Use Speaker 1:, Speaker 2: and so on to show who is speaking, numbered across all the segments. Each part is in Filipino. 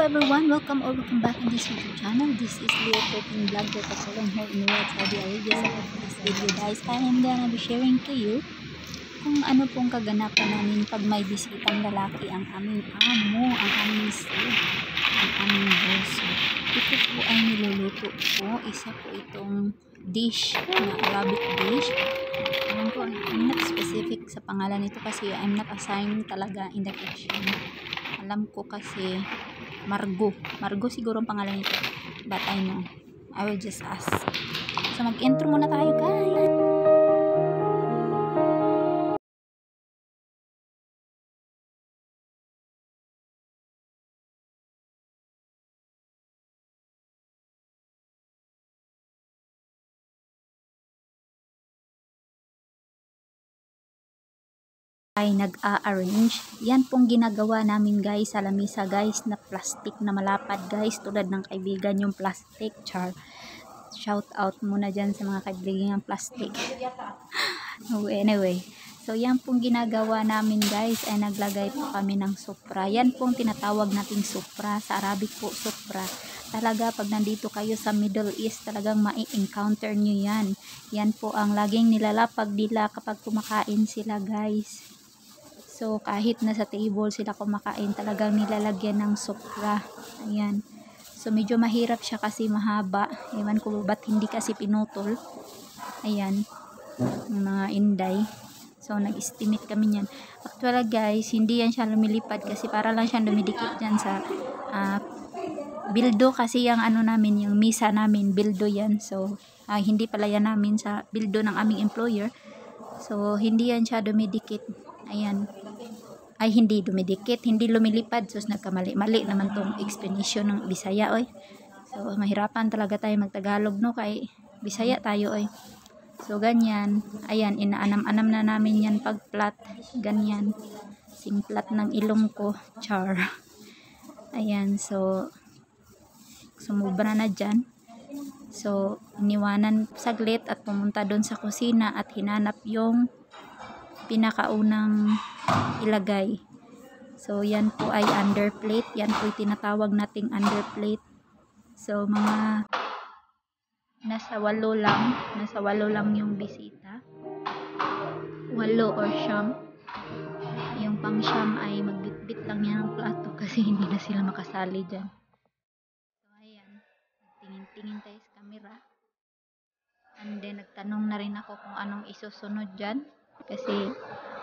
Speaker 1: everyone, welcome or welcome back in this YouTube channel. This is Leo Cooking Vlog with a colon here in Riyadh, Saudi Arabia. So for this video guys, I am gonna be sharing to you kung ano pong kaganapan namin pag may bisitang lalaki ang aming amo, ang aming slave, ang aming boss. Ito po ay niluluto po. Isa po itong dish na Arabic dish. I'm not specific sa pangalan nito kasi I'm not assigned talaga in the kitchen. Alam ko kasi Margo siguro ang pangalan nito, but I know, I will just ask. So mag-intro muna tayo guys. Ay nag-a-arrange. Yan pong ginagawa namin guys sa lamisa guys, na plastic na malapad guys, tulad ng kaibigan yung plastic. Char. Shout out muna dyan sa mga kaibigan ng plastic. Anyway, so yan pong ginagawa namin guys, ay naglagay po kami ng supra. Yan pong tinatawag nating supra, sa Arabic po supra. Talaga pag nandito kayo sa Middle East, talagang mai-encounter nyo yan. Yan po ang laging nilalapag nila kapag kumakain sila guys. So, kahit na sa table sila kumakain, talagang nilalagyan ng supra. Ayan. So, medyo mahirap siya kasi mahaba. Ewan ko ba't hindi kasi pinutol. Ayan. Mga inday. So, nag-estimate kami niyan. Actually guys, hindi yan siya lumilipad kasi para lang siya dumidikit dyan sa bildo kasi yung ano namin, yung misa namin, bildo yan. So, hindi pala yan namin sa bildo ng aming employer. So, hindi yan siya dumidikit. Ayan. Ay, hindi dumidikit, hindi lumilipad. So, nagkamali-mali naman tong explanation ng Bisaya, oy. So, mahirapan talaga tayo magtagalog, no? Kay Bisaya tayo, oy. So, ganyan. Ayan, inaanam-anam na namin yan pag-plat. Ganyan. Sing-plat ng ilong ko. Char. Ayan, so, sumubra na dyan. So, iniwanan saglit at pumunta doon sa kusina at hinanap yung pinakaunang ilagay. So, yan po ay underplate. Yan po ay tinatawag nating underplate. So, mga nasa 8 lang yung bisita. 8 or siyam. Yung pang siyam ay magbitbit lang yan ng plato kasi hindi na sila makasali dyan. So, ayan. Tingin-tingin tayo sa camera. And then, nagtanong na rin ako kung anong isusunod dyan. Kasi,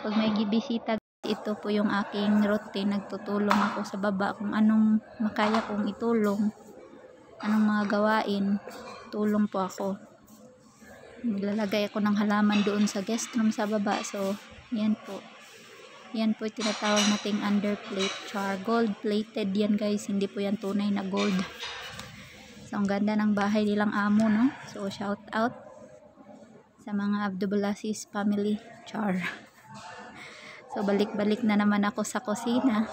Speaker 1: pag may bisita, ito po yung aking routine. Nagtutulong ako sa baba kung anong makaya kong itulong. Anong mga gawain. Tulong po ako. Naglalagay ako ng halaman doon sa guest room sa baba. So, yan po. Yan po yung tinatawag nating underplate. Char. Gold plated yan guys. Hindi po yan tunay na gold. So, ang ganda ng bahay nilang amo, no? So, shout out sa mga Abdubulasis family. Char. So, balik-balik na naman ako sa kusina.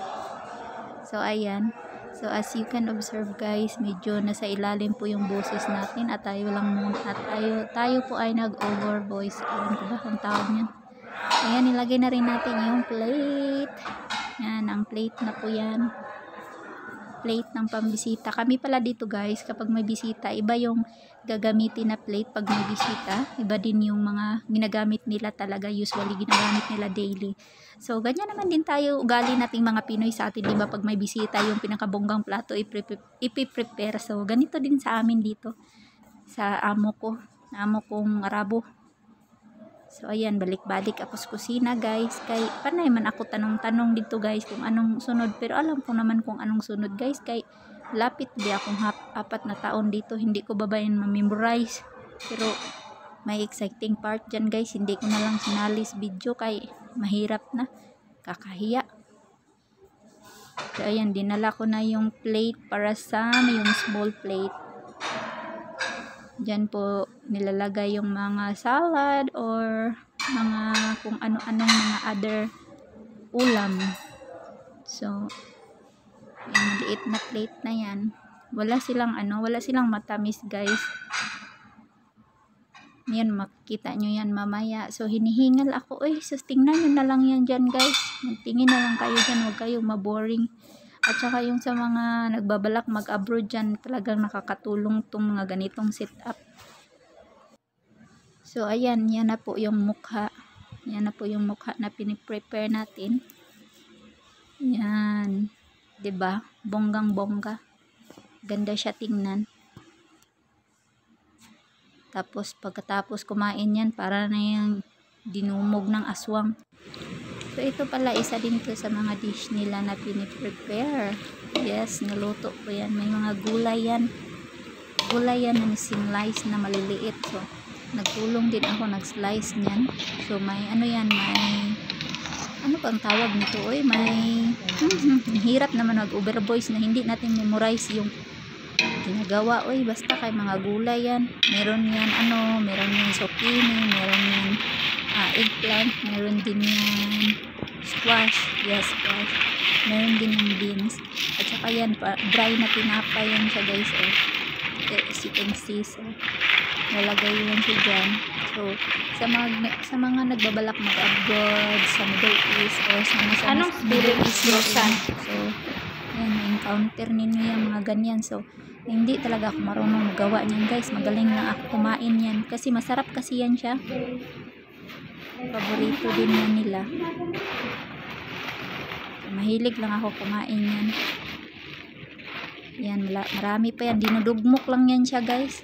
Speaker 1: So, ayan. So, as you can observe guys, medyo nasa ilalim po yung boses natin at tayo lang muna. At tayo po ay nag-over voice. Ayan ko ba kung tawag niyan? Ayan, nilagay na rin natin yung plate. Yan, ang plate na po yan. Plate ng pambisita. Kami pala dito guys, kapag may bisita, iba yung gagamitin na plate pag may bisita. Iba din yung mga ginagamit nila talaga, usually ginagamit nila daily. So, ganyan naman din tayo, ugali nating mga Pinoy sa atin, diba? Pag may bisita, yung pinakabonggang plato ipiprepare. So, ganito din sa amin dito. Sa amo kong Arabo. So, ayan, balik-balik ako sa kusina, guys. Kay, panay man ako tanong-tanong dito, guys, kung anong sunod. Pero alam ko naman kung anong sunod, guys. Kay, lapit di akong 4 na taon dito. Hindi ko babayan ma-memorize. Pero, may exciting part dyan, guys. Hindi ko na lang sinalis video. Kay, mahirap na. Kakahiya. So, ayan, dinala ko na yung plate para sa yung small plate. Diyan po nilalagay yung mga salad or mga kung ano-anong mga other ulam. So, yung maliit na plate na yan. Wala silang matamis guys. Yan, makikita nyo yan mamaya. So, hinihingal ako. So, tingnan nyo na lang yan dyan guys. Magtingin na lang kayo dyan. Huwag kayong maboring. At saka yung sa mga nagbabalak mag-abroad dyan, talagang nakakatulong tong mga ganitong setup. So ayan, yan na po yung mukha. Yan na po yung mukha na piniprepare natin. Yan. 'Di ba? Bonggang-bongga. Ganda siya tingnan. Tapos pagkatapos kumain yan, para na yung dinumog ng aswang. So ito pala, isa din to sa mga dish nila na piniprepare. Yes, naluto ko yan. May mga gulay yan. Gulay yan na sinlice na maliliit. So nagtulong din ako nag-slice niyan. So may ano yan, may ano pang tawag nito? Oy, may hirap naman mag-overvoice na hindi natin memorize yung ginagawa. Oy, basta kay mga gulay yan. Meron yan ano, meron yan zucchini, meron yan eggplant, meron din yan squash, yes, squash, meron din yung beans, at saka yan dry na tinapay yan siya guys. As you can see, so nalagay yan siya dyan. So sa mga nagbabalak mag-abroad sa Middle East or sa Middle East region, so yan, na-encounter ninyo yung mga ganyan. So hindi talaga ako marunong magawa niyan guys. Magaling lang ako kumain yan kasi masarap kasi yan siya. Paborito din yan nila. Mahilig lang ako kumain yan. Yan, marami pa yan. Dinudugmok lang yan siya guys.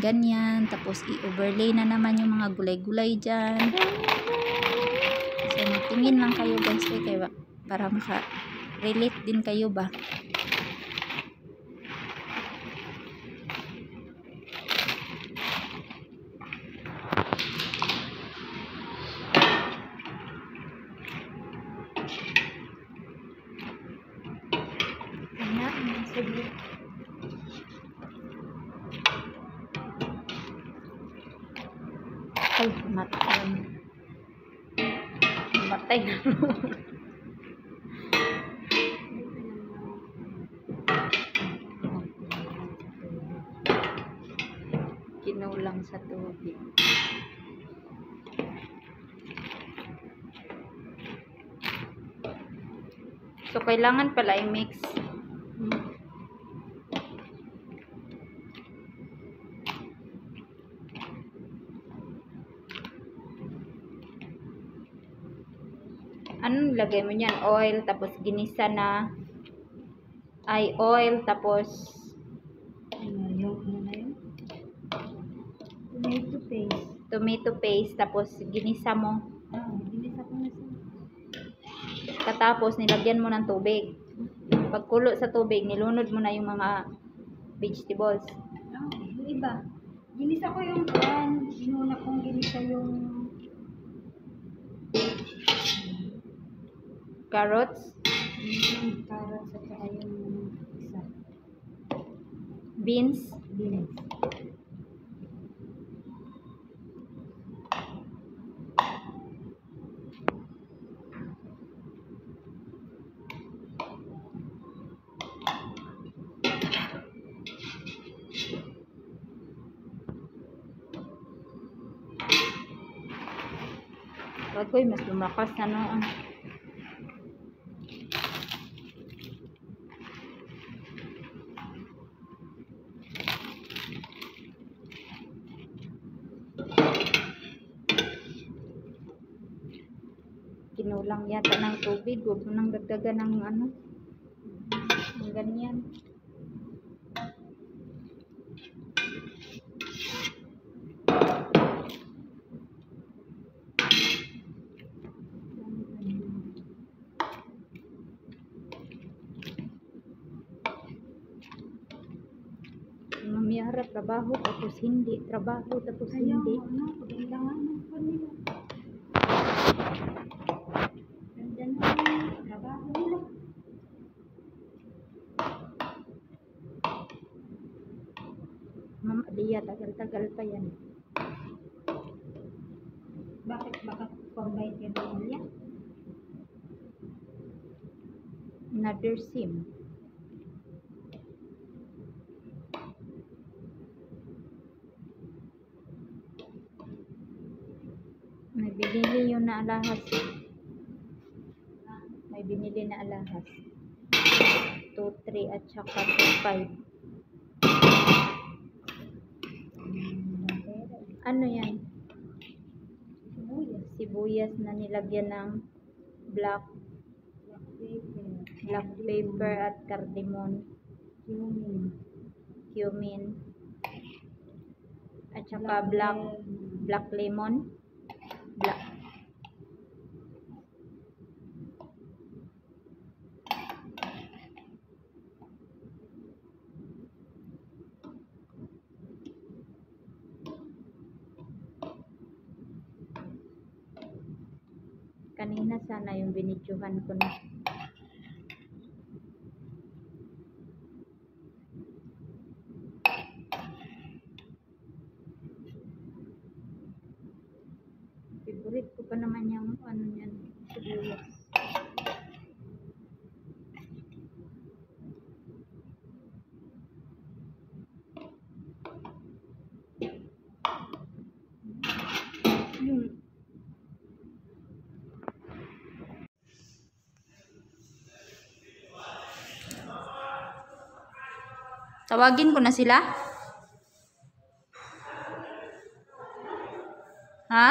Speaker 1: Ganyan. Tapos i-overlay na naman yung mga gulay-gulay dyan. So magtingin lang kayo guys. Kaya para maka-relate din kayo ba. Ay, matay na. Kinulang sa tubig. So kailangan pala i-mix. Anong lagay mo niyan? Oil, tapos ginisa na oil, tapos tomato paste, tapos ginisa mo.
Speaker 2: Ginisa ko na siya.
Speaker 1: Katapos nilagyan mo ng tubig. Pagkulo sa tubig, nilunod mo na yung mga vegetables.
Speaker 2: Yung iba. Ginisa ko yung inuna kong ginisa yung
Speaker 1: carrots,
Speaker 2: carrots at saka yung isa.
Speaker 1: beans, Agoy, mas lumakas na noon. Kinulang yata ng tubig. Huwag mo nang dagdagan ng ano. Ng ganyan. Mamiyara, trabaho tapos hindi. Trabaho tapos hindi.
Speaker 2: Pagandangan ng kanila. Nandyan na trabaho nila.
Speaker 1: Ma'am Alia, tagal-tagal pa yan.
Speaker 2: Bakit pambay ka ba niya?
Speaker 1: Another sim. May binili yun na alahas. May binili pwede na alahas. 2-3 at saka 2-5. Ano yan? Sibuyas na nilagyan ng black pepper at cardamom, cumin, at saka black lemon, kanina sana yung binidyohan ko na. Favorite ko pa naman yung ano yan, sibuyas. Tawagin ko na sila? Ha?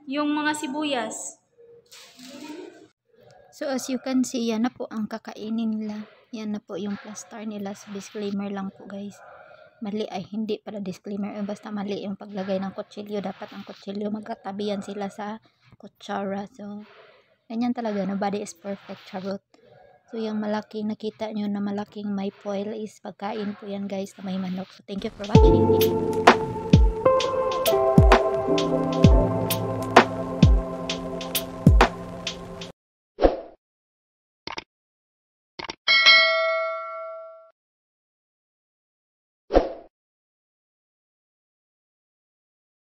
Speaker 1: Yung mga sibuyas. So as you can see, yan na po ang kakainin nila. Yan na po yung plaster nila. So disclaimer lang po guys. Mali ay hindi pala disclaimer. Basta mali yung paglagay ng kutsilyo. Dapat ang kutsilyo magkatabihan sila sa kutsara. So ganyan talaga. Nobody is perfect. Charot. So yung malaking nakita nyo na malaking may foil is pagkain po yan guys na may manok. So thank you for watching.